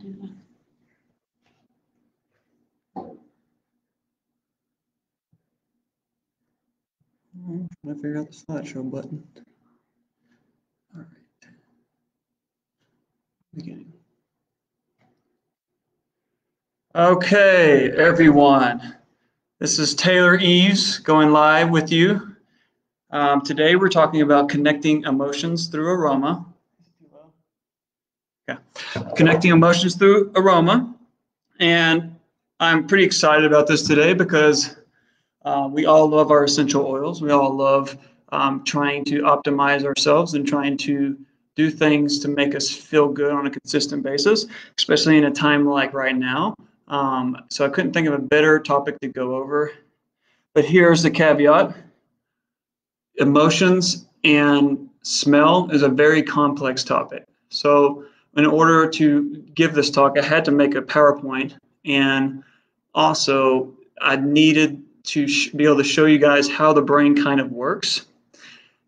I'm trying to figure out the slideshow button. All right. Beginning. Okay, everyone. This is Taylor Eves going live with you. Today we're talking about connecting emotions through aroma. Yeah, connecting emotions through aroma. And I'm pretty excited about this today because we all love our essential oils. We all love trying to optimize ourselves and trying to do things to make us feel good on a consistent basis, especially in a time like right now. So I couldn't think of a better topic to go over. But here's the caveat. Emotions and smell is a very complex topic. So in order to give this talk, I had to make a PowerPoint, and also I needed to be able to show you guys how the brain kind of works.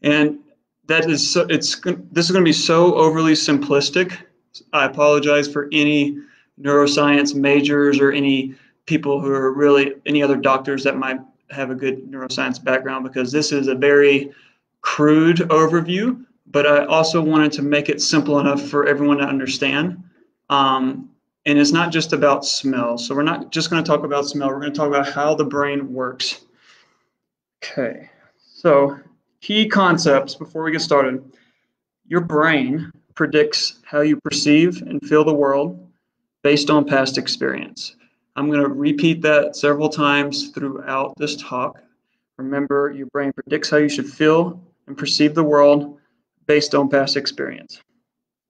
And that is so, this is going to be so overly simplistic. I apologize for any neuroscience majors or any people who are really any other doctors that might have a good neuroscience background, because this is a very crude overview, but I also wanted to make it simple enough for everyone to understand. And it's not just about smell. So we're not just going to talk about smell. We're going to talk about how the brain works. Okay, so key concepts before we get started. Your brain predicts how you perceive and feel the world based on past experience. I'm going to repeat that several times throughout this talk. Remember, your brain predicts how you should feel and perceive the world based on past experience.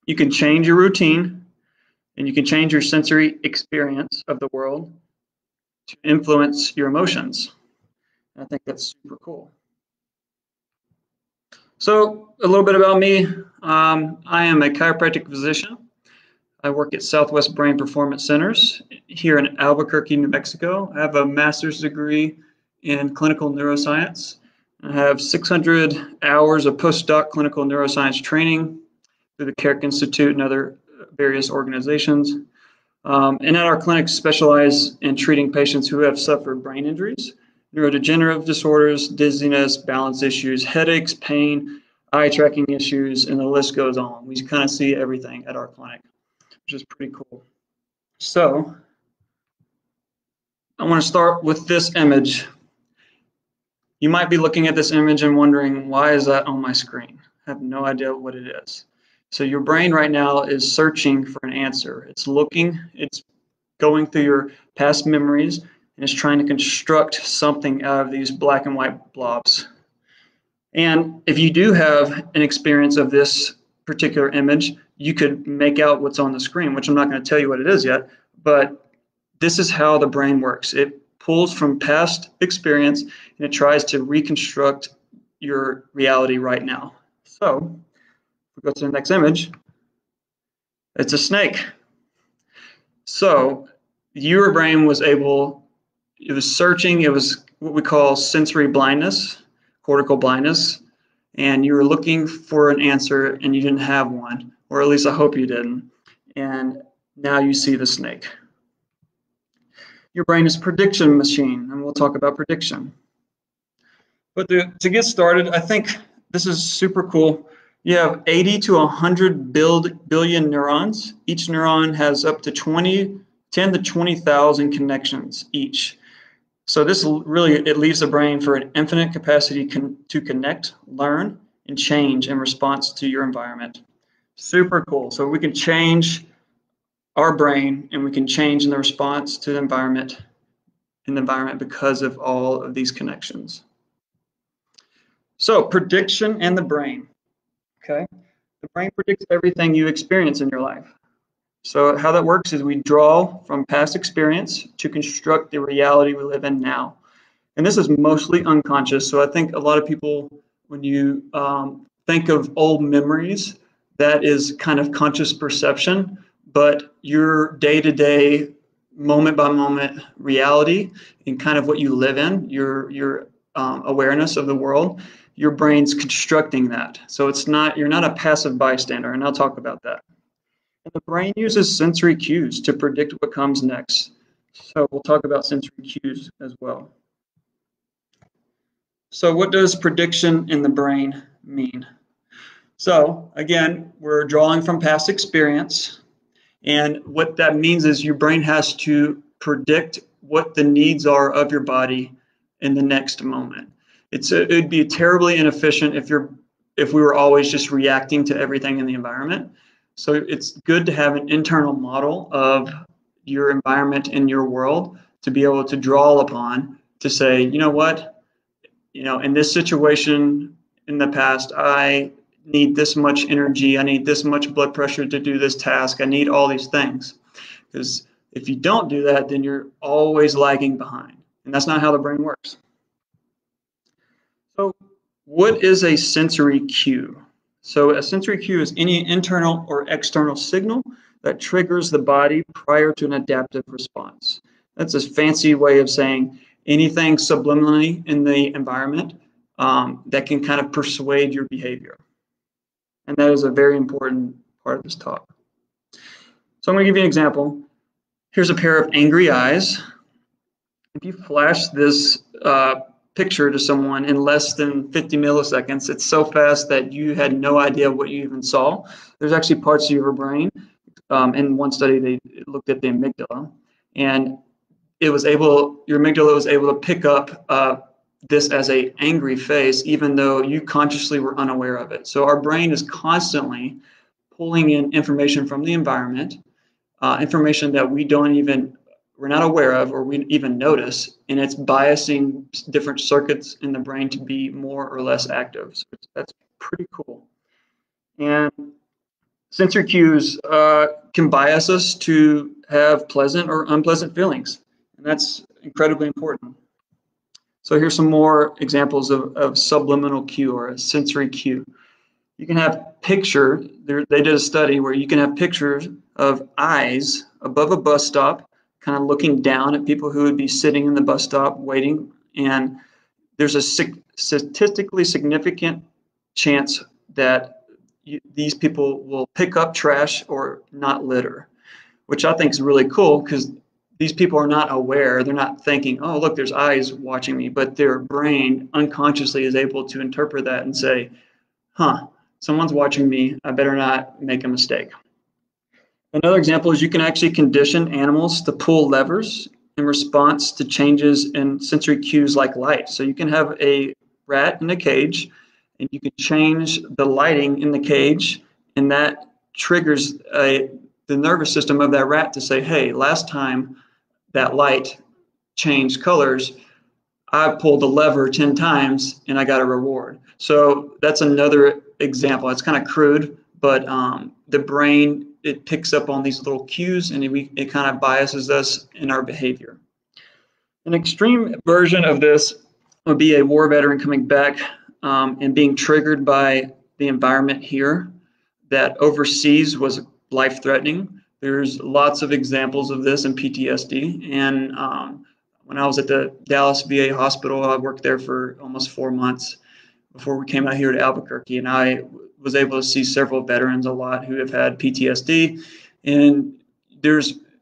You can change your routine and you can change your sensory experience of the world to influence your emotions. I think that's super cool. So a little bit about me. I am a chiropractic physician. I work at Southwest Brain Performance Centers here in Albuquerque, New Mexico. I have a master's degree in clinical neuroscience. I have 600 hours of postdoc clinical neuroscience training through the Carrick Institute and other various organizations. And at our clinic, specialize in treating patients who have suffered brain injuries, neurodegenerative disorders, dizziness, balance issues, headaches, pain, eye tracking issues, and the list goes on. We kind of see everything at our clinic, which is pretty cool. So I want to start with this image. You might be looking at this image and wondering, why is that on my screen? I have no idea what it is. So your brain right now is searching for an answer. It's looking, it's going through your past memories, and it's trying to construct something out of these black and white blobs. And if you do have an experience of this particular image, you could make out what's on the screen, which I'm not going to tell you what it is yet, but this is how the brain works. It pulls from past experience and it tries to reconstruct your reality right now. So if we go to the next image, it's a snake. So your brain was able, it was searching, it was what we call sensory blindness, cortical blindness, and you were looking for an answer and you didn't have one, or at least I hope you didn't. And now you see the snake. Your brain is a prediction machine, and we'll talk about prediction. But to get started, I think this is super cool. You have 80 to 100 billion neurons. Each neuron has up to 10 to 20,000 connections each. So this really, it leaves the brain for an infinite capacity to connect, learn, and change in response to your environment. Super cool. So we can change our brain and we can change in the response to the environment because of all of these connections. So prediction and the brain. Okay, the brain predicts everything you experience in your life. So how that works is we draw from past experience to construct the reality we live in now. And this is mostly unconscious. So I think a lot of people, when you think of old memories, that is kind of conscious perception, but your day-to-day, moment-by-moment reality and kind of what you live in, your awareness of the world, your brain's constructing that. So it's not, you're not a passive bystander, and I'll talk about that. And the brain uses sensory cues to predict what comes next. So we'll talk about sensory cues as well. So what does prediction in the brain mean? So again, we're drawing from past experience. And what that means is your brain has to predict what the needs are of your body in the next moment. It'd be terribly inefficient if we were always just reacting to everything in the environment. So it's good to have an internal model of your environment and your world to be able to draw upon to say, you know what, in this situation in the past, I need this much energy, I need this much blood pressure to do this task, I need all these things. Because if you don't do that, then you're always lagging behind. And that's not how the brain works. So what is a sensory cue? So a sensory cue is any internal or external signal that triggers the body prior to an adaptive response. That's a fancy way of saying anything subliminally in the environment that can kind of persuade your behavior. And that is a very important part of this talk. So I'm going to give you an example. Here's a pair of angry eyes. If you flash this picture to someone in less than 50 milliseconds, it's so fast that you had no idea what you even saw. There's actually parts of your brain. In one study, they looked at the amygdala, and your amygdala was able to pick up this as an angry face, even though you consciously were unaware of it. So our brain is constantly pulling in information from the environment, information that we're not aware of or we even notice, and it's biasing different circuits in the brain to be more or less active. So that's pretty cool. And sensory cues can bias us to have pleasant or unpleasant feelings, and that's incredibly important. So here's some more examples of subliminal cue or a sensory cue. You can have they did a study where you can have pictures of eyes above a bus stop, kind of looking down at people who would be sitting in the bus stop waiting. And there's a statistically significant chance that these people will pick up trash or not litter, which I think is really cool because these people are not aware. They're not thinking, oh, look, there's eyes watching me, but their brain unconsciously is able to interpret that and say, huh, someone's watching me, I better not make a mistake. Another example is you can actually condition animals to pull levers in response to changes in sensory cues like light. So you can have a rat in a cage, and you can change the lighting in the cage, and that triggers the nervous system of that rat to say, hey, last time that light changed colors, I pulled the lever 10 times and I got a reward. So that's another example. It's kind of crude, but the brain, it picks up on these little cues and it kind of biases us in our behavior. An extreme version of this would be a war veteran coming back and being triggered by the environment here that overseas was life-threatening. There's lots of examples of this in PTSD. And when I was at the Dallas VA hospital, I worked there for almost 4 months before we came out here to Albuquerque. And I was able to see several veterans a lot who have had PTSD. And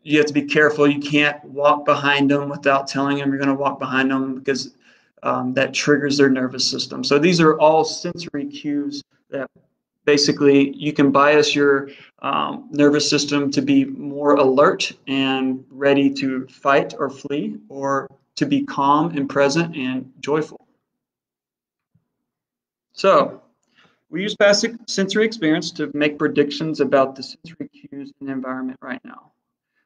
you have to be careful. You can't walk behind them without telling them you're going to walk behind them because that triggers their nervous system. So these are all sensory cues that basically you can bias your nervous system to be more alert and ready to fight or flee, or to be calm and present and joyful. So we use past sensory experience to make predictions about the sensory cues in the environment right now.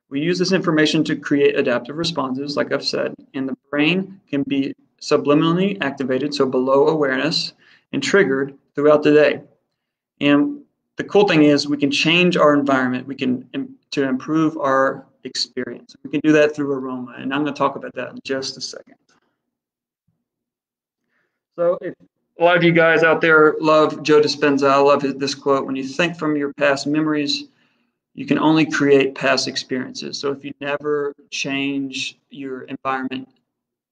We use this information to create adaptive responses, like I've said, and the brain can be subliminally activated, so below awareness, and triggered throughout the day. And the cool thing is we can change our environment. To improve our experience. We can do that through Aroma, and I'm going to talk about that in just a second. So if a lot of you guys out there love Joe Dispenza, I love this quote: when you think from your past memories, you can only create past experiences. So if you never change your environment,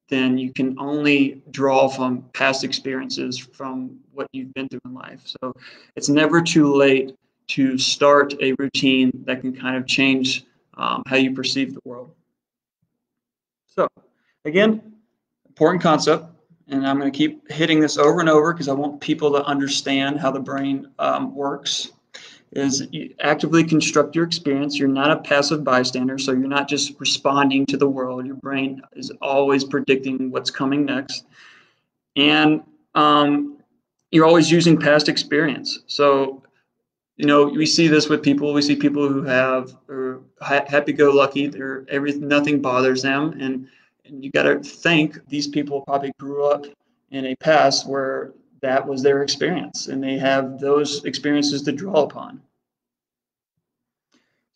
then you can only draw from past experiences from what you've been through in life. So it's never too late to start a routine that can kind of change how you perceive the world. So again, important concept, and I'm going to keep hitting this over and over because I want people to understand how the brain works. Is you actively construct your experience. You're not a passive bystander, so you're not just responding to the world. Your brain is always predicting what's coming next. And you're always using past experience. So, you know, we see this with people. We see people who are happy-go-lucky. Nothing bothers them, and you got to think these people probably grew up in a past where that was their experience, and they have those experiences to draw upon.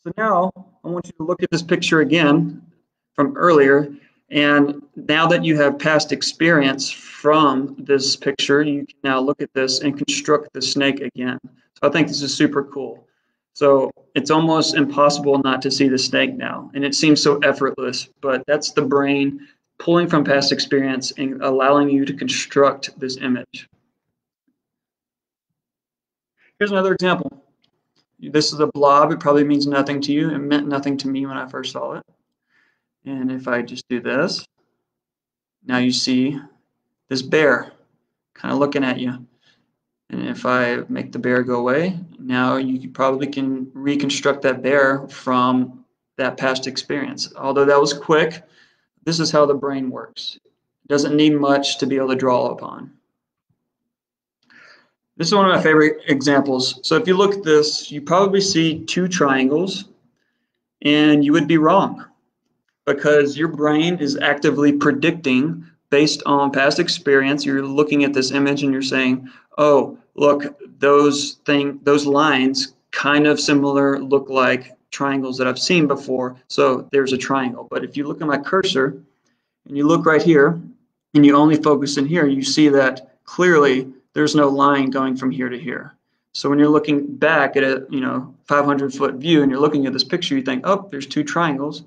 So now I want you to look at this picture again from earlier, and now that you have past experience from this picture, you can now look at this and construct the snake again. So I think this is super cool. So it's almost impossible not to see the snake now, and it seems so effortless, but that's the brain pulling from past experience and allowing you to construct this image. Here's another example. This is a blob. It probably means nothing to you. It meant nothing to me when I first saw it. And if I just do this, now you see this bear kind of looking at you. And if I make the bear go away, now you probably can reconstruct that bear from that past experience. Although that was quick, this is how the brain works. It doesn't need much to be able to draw upon. This is one of my favorite examples. So if you look at this, you probably see two triangles, and you would be wrong because your brain is actively predicting based on past experience. You're looking at this image and you're saying, oh, look, those lines kind of similar look like triangles that I've seen before, so there's a triangle. But if you look at my cursor and you look right here and you only focus in here, you see that clearly there's no line going from here to here. So when you're looking back at a 500-foot view and you're looking at this picture, you think, oh, there's two triangles.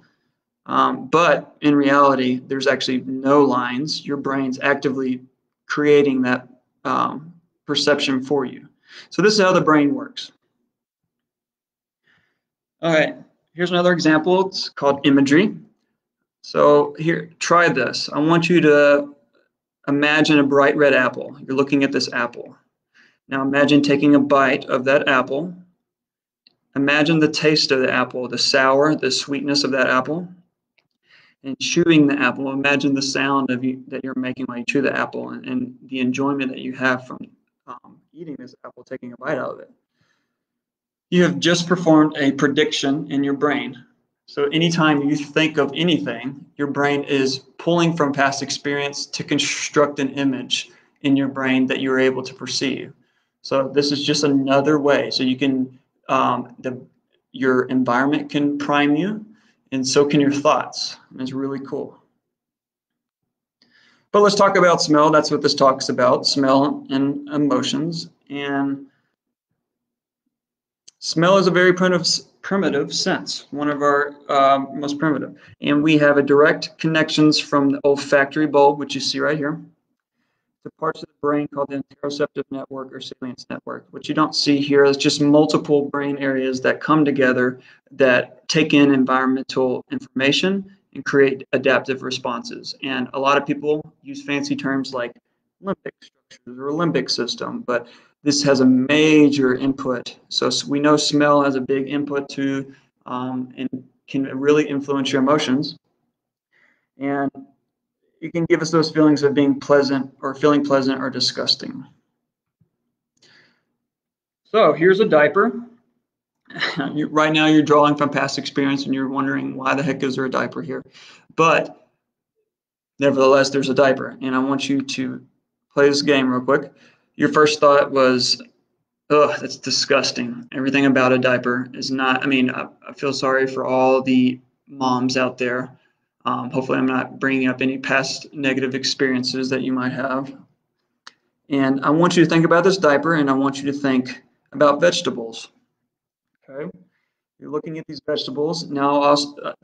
But in reality, there's actually no lines. Your brain's actively creating that perception for you. So this is how the brain works. All right, here's another example. It's called imagery. So here, try this. I want you to imagine a bright red apple. You're looking at this apple. Now imagine taking a bite of that apple. Imagine the taste of the apple, the sour, the sweetness of that apple. And chewing the apple, imagine the sound that you're making while you chew the apple and the enjoyment that you have from eating this apple, taking a bite out of it. You have just performed a prediction in your brain. So anytime you think of anything, your brain is pulling from past experience to construct an image in your brain that you're able to perceive. So this is just another way. So you can, your environment can prime you, and so can your thoughts. And it's really cool. But let's talk about smell. That's what this talks about, smell and emotions. And smell is a very primitive sense, one of our most primitive. And we have a direct connections from the olfactory bulb, which you see right here, to parts of the brain called the interoceptive network or salience network. What you don't see here is just multiple brain areas that come together that take in environmental information and create adaptive responses. And a lot of people use fancy terms like limbic structures or limbic system, but this has a major input. So we know smell has a big input to and can really influence your emotions. And it can give us those feelings of being pleasant or feeling pleasant or disgusting. So here's a diaper. Right now you're drawing from past experience and you're wondering why the heck is there a diaper here? But nevertheless, there's a diaper. And I want you to play this game real quick. Your first thought was, oh, that's disgusting. Everything about a diaper is not, I feel sorry for all the moms out there. Hopefully I'm not bringing up any past negative experiences that you might have. And I want you to think about this diaper, and I want you to think about vegetables. Okay, you're looking at these vegetables. Now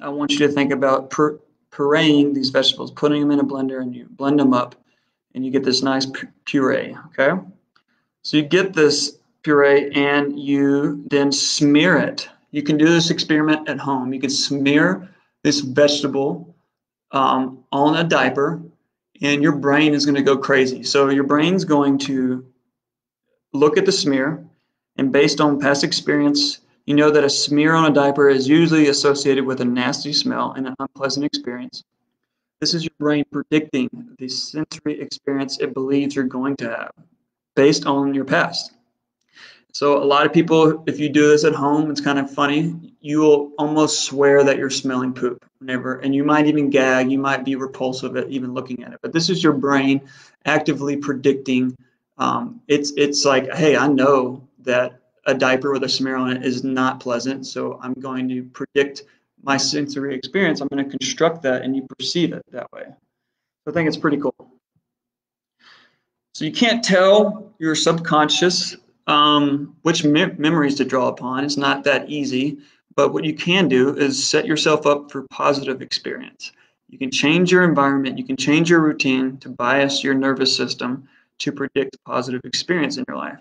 I want you to think about pureeing these vegetables, putting them in a blender, and you blend them up, and you get this nice puree. Okay, so you get this puree and you then smear it. You can do this experiment at home. You can smear this vegetable on a diaper, and your brain is going to go crazy. So your brain's going to look at the smear, and based on past experience, you know that a smear on a diaper is usually associated with a nasty smell and an unpleasant experience. This is your brain predicting the sensory experience it believes you're going to have based on your past. So a lot of people, if you do this at home, it's kind of funny. You will almost swear that you're smelling poop whenever, and you might even gag. You might be repulsive at even looking at it. But this is your brain actively predicting. It's like, hey, I know that a diaper with a smear on it is not pleasant, so I'm going to predict my sensory experience. I'm going to construct that, and you perceive it that way. So I think it's pretty cool. So you can't tell your subconscious which memories to draw upon. It's not that easy, but what you can do is set yourself up for positive experience. You can change your environment, you can change your routine to bias your nervous system to predict positive experience in your life.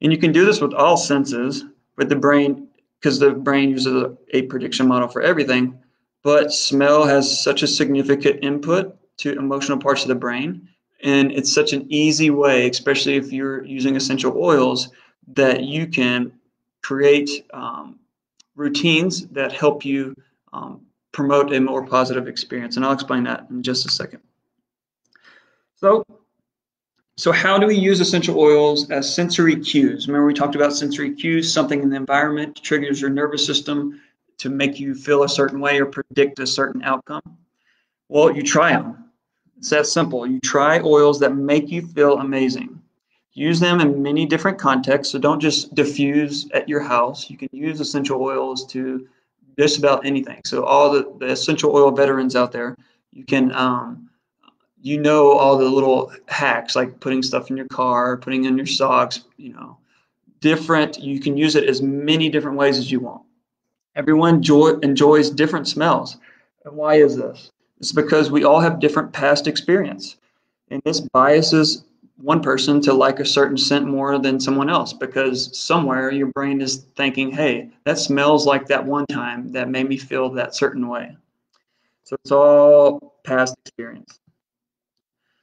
And you can do this with all senses, with the brain, because the brain uses a prediction model for everything, but smell has such a significant input to emotional parts of the brain. And it's such an easy way, especially if you're using essential oils, that you can create routines that help you promote a more positive experience. And I'll explain that in just a second. So how do we use essential oils as sensory cues? Remember we talked about sensory cues, something in the environment triggers your nervous system to make you feel a certain way or predict a certain outcome. Well, you try them. It's that simple. You try oils that make you feel amazing. Use them in many different contexts, so don't just diffuse at your house. You can use essential oils to just about anything. So all the essential oil veterans out there, you can you know all the little hacks like putting stuff in your car, putting in your socks, different. You can use it as many different ways as you want. Everyone enjoys different smells. And why is this? It's because we all have different past experience. And this biases one person to like a certain scent more than someone else because somewhere your brain is thinking, hey, that smells like that one time that made me feel that certain way. So it's all past experience.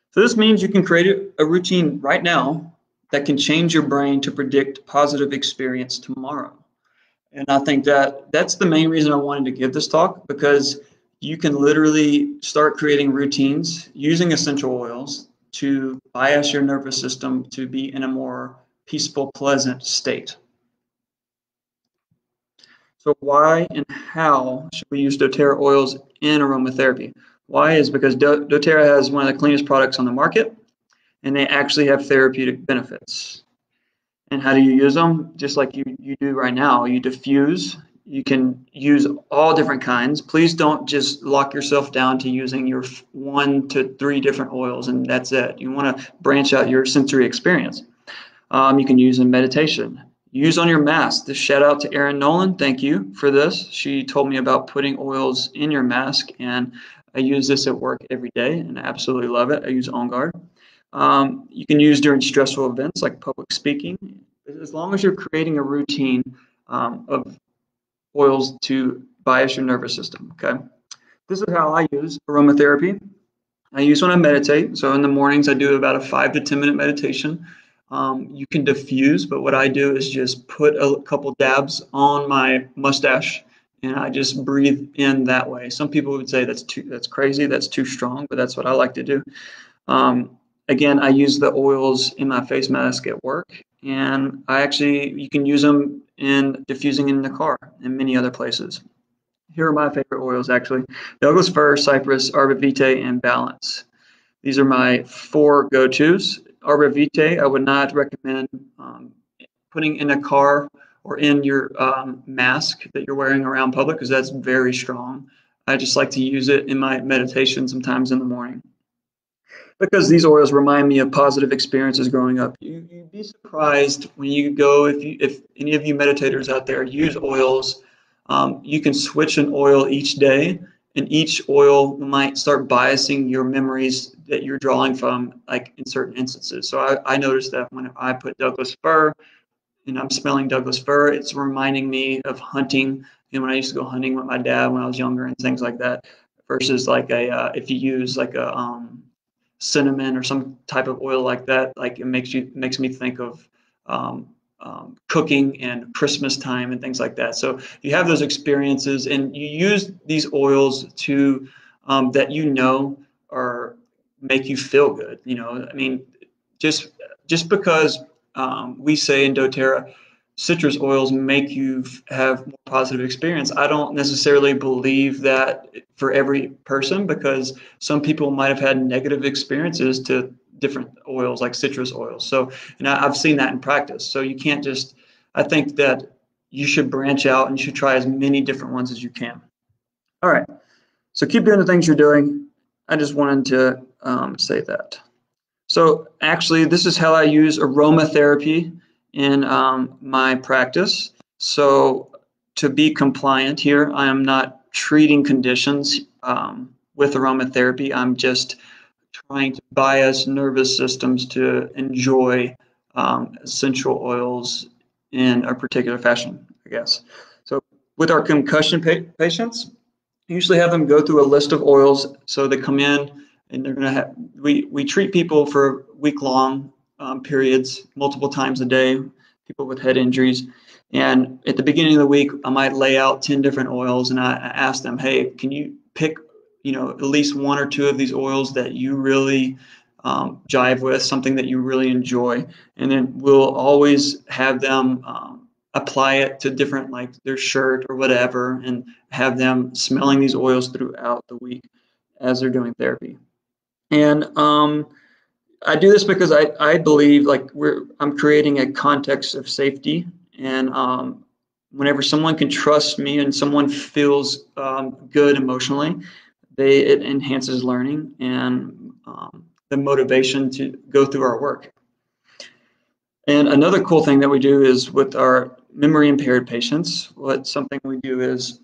So this means you can create a routine right now that can change your brain to predict positive experience tomorrow. And I think that that's the main reason I wanted to give this talk, because you can literally start creating routines using essential oils to bias your nervous system to be in a more peaceful, pleasant state. So why and how should we use doTERRA oils in aromatherapy? Why is because doTERRA has one of the cleanest products on the market, and they actually have therapeutic benefits. And how do you use them? Just like you do right now. You diffuse. You can use all different kinds. Please don't just lock yourself down to using your 1 to 3 different oils and that's it. You want to branch out your sensory experience. You can use in meditation. Use on your mask. This shout out to Erin Nolan. Thank you for this. She told me about putting oils in your mask, and I use this at work every day and I absolutely love it. I use On Guard. You can use during stressful events like public speaking, as long as you're creating a routine of oils to bias your nervous system, okay? This is how I use aromatherapy. I use when I meditate. So in the mornings, I do about a 5 to 10 minute meditation. You can diffuse, but what I do is just put a couple dabs on my mustache and I just breathe in that way. Some people would say that's crazy, that's too strong, but that's what I like to do. Again, I use the oils in my face mask at work, and you can use them in diffusing in the car and many other places. Here are my favorite oils, actually. Douglas fir, cypress, arbor vitae, and balance. These are my 4 go-tos. Arbor vitae, I would not recommend putting in a car or in your mask that you're wearing around public because that's very strong. I just like to use it in my meditation sometimes in the morning, because these oils remind me of positive experiences growing up. You'd be surprised when you go, if any of you meditators out there use oils, you can switch an oil each day, and each oil might start biasing your memories that you're drawing from, like in certain instances. So I noticed that when I put Douglas fir, and I'm smelling Douglas fir, it's reminding me of hunting, when I used to go hunting with my dad when I was younger and things like that, versus like if you use like a cinnamon or some type of oil like that, like it makes me think of um, cooking and Christmas time and things like that. So you have those experiences and you use these oils to that are make you feel good. I mean, just because we say in doTERRA citrus oils make you have more positive experience, I don't necessarily believe that for every person, because some people might have had negative experiences to different oils like citrus oils. So, and I've seen that in practice. So you can't just, I think that you should branch out and you should try as many different ones as you can. All right. So keep doing the things you're doing. I just wanted to say that. So actually, this is how I use aromatherapy in my practice. So to be compliant here, I am not treating conditions with aromatherapy. I'm just trying to bias nervous systems to enjoy essential oils in a particular fashion, I guess. So with our concussion patients, I usually have them go through a list of oils. So they come in and they're going to have, we treat people for week-long periods, multiple times a day, people with head injuries. And at the beginning of the week, I might lay out 10 different oils and I ask them, hey, can you pick, at least one or two of these oils that you really jive with, something that you really enjoy. And then we'll always have them apply it to different, like their shirt or whatever, and have them smelling these oils throughout the week as they're doing therapy. And I do this because I believe like I'm creating a context of safety, and whenever someone can trust me and someone feels good emotionally, it enhances learning and the motivation to go through our work. And another cool thing that we do is with our memory impaired patients, something we do is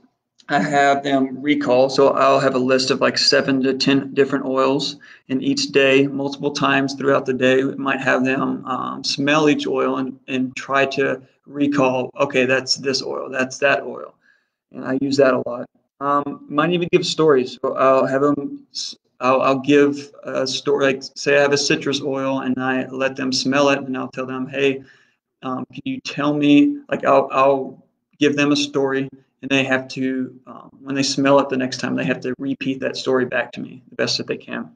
I have them recall. So I'll have a list of like 7 to 10 different oils, and each day, multiple times throughout the day, we might have them smell each oil and try to recall, okay, that's this oil, that's that oil. And I use that a lot. Might even give stories. So I'll have them, I'll give a story, like say I have a citrus oil and I let them smell it and I'll tell them, hey, can you tell me, like I'll give them a story and they have to, when they smell it the next time, they have to repeat that story back to me the best that they can.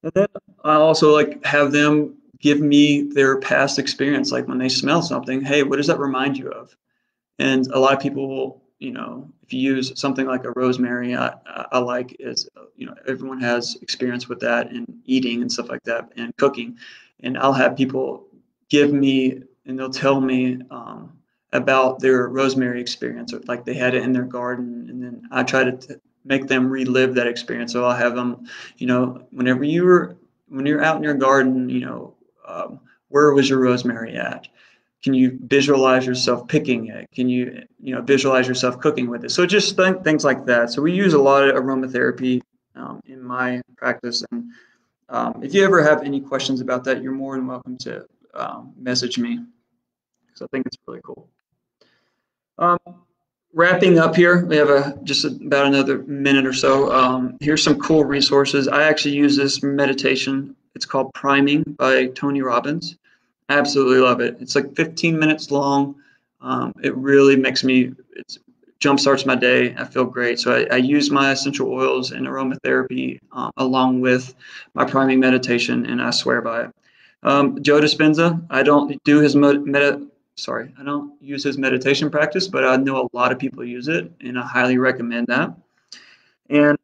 And then I also like have them give me their past experience, like when they smell something, hey, what does that remind you of? And a lot of people will, if you use something like a rosemary, I like is, everyone has experience with that in eating and stuff like that and cooking. And I'll have people give me, and they'll tell me about their rosemary experience, or like they had it in their garden. And then I try to make them relive that experience. So I'll have them, when you're out in your garden, where was your rosemary at? Can you visualize yourself picking it? Can you, visualize yourself cooking with it? So just things like that. So we use a lot of aromatherapy in my practice. And if you ever have any questions about that, you're more than welcome to message me, because I think it's really cool. Wrapping up here, we have just about another minute or so. Here's some cool resources. I actually use this meditation. It's called Priming by Tony Robbins. I absolutely love it. It's like 15 minutes long. It really makes me, it jumpstarts my day. I feel great. So I use my essential oils and aromatherapy along with my priming meditation, and I swear by it. Joe Dispenza, I don't do his I don't use his meditation practice, but I know a lot of people use it, and I highly recommend that. And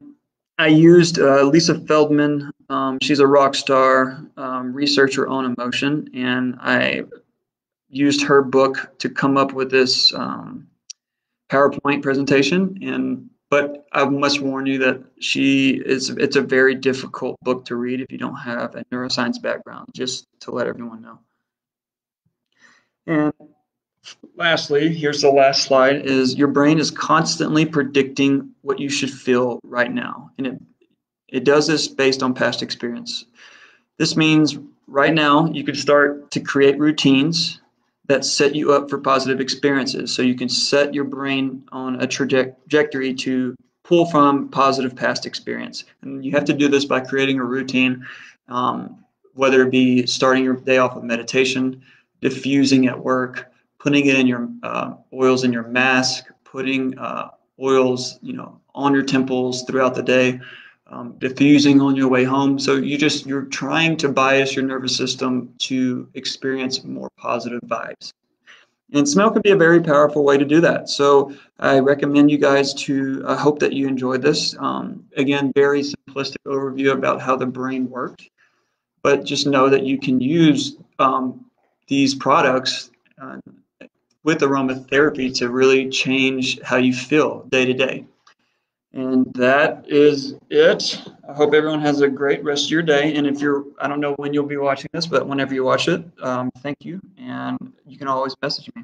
I used Lisa Feldman. She's a rock star researcher on emotion, and I used her book to come up with this PowerPoint presentation. But I must warn you that it's a very difficult book to read if you don't have a neuroscience background, just to let everyone know. And lastly, here's the last slide, is your brain is constantly predicting what you should feel right now. And it does this based on past experience. This means right now you could start to create routines that set you up for positive experiences. So you can set your brain on a trajectory to pull from positive past experience. And you have to do this by creating a routine, whether it be starting your day off with meditation, diffusing at work, putting it in your oils in your mask, putting oils, on your temples throughout the day, diffusing on your way home. So you're trying to bias your nervous system to experience more positive vibes. And smell can be a very powerful way to do that. So I recommend you guys to, I hope that you enjoyed this. Again, very simplistic overview about how the brain works, but just know that you can use these products with aromatherapy to really change how you feel day to day. And that is it. I hope everyone has a great rest of your day. And I don't know when you'll be watching this, but whenever you watch it, thank you. And you can always message me.